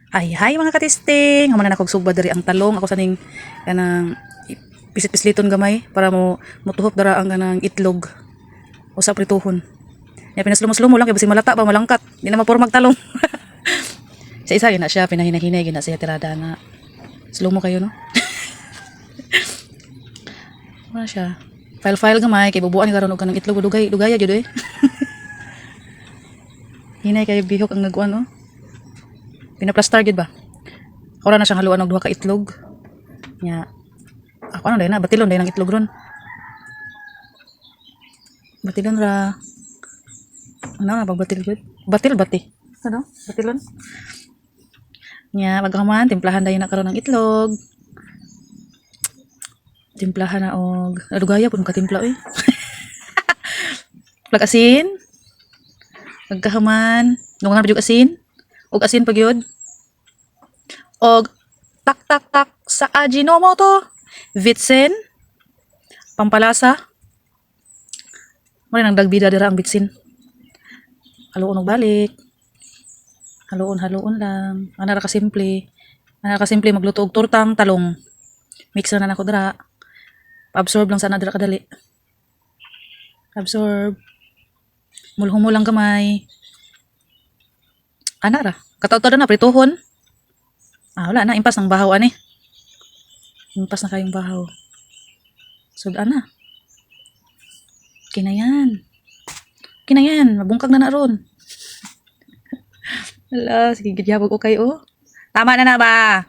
Ay, hi mga katisting. Amo na nakogsugba diri ang talong. Ako saning kanang pisit-pisliton gamay para mo mutuhop dara ang kanang itlog. Usa prituhon. Ya pinaslumo-slumo lang kay basi malata ba malangkat. Di na mapurmag talong. Sa isa gina siya pinahinahinay gina siya tirada na. Slumo kayo no. Ano siya? File-file gamay kay bubuan ni karon og kanang itlog dugay jud eh. Hinay kay bihok ang nagkuan no. Pinaplastar gid ba? Ora na siyang haluan og duha ka itlog. Nya ako ano dai na batilon dai ng itlog ron. Batilon ra. Ano na pagbatil gud? Batil bati. Ano? Batilon. Nya pagkaman timplahan dayon na karon ng itlog. Timplahan na og adugaya pud katimpla oy. Plag asin. Pagkahaman, ngungan pa jud asin. Og asin pa gyud. Og tak tak tak sa Ajinomoto. Vitsin. Pampalasa. Muna nang dagbida dira ang bitsin. Haluon og balik. Haluon lang. Ana ra ka simple. Magluto og tortang talong. Mix na nako dira. Absorb lang sana dira kadali. Absorb. Mulhong mo lang gamay. Ana ra. Kataw-taw na prituhon. Wala na impas ng bahaw ani. Impas na kayong bahaw. So ana. Kinayan. Mabungkag na ron. Hala, sige gidyabog ko kayo. Tama na ba?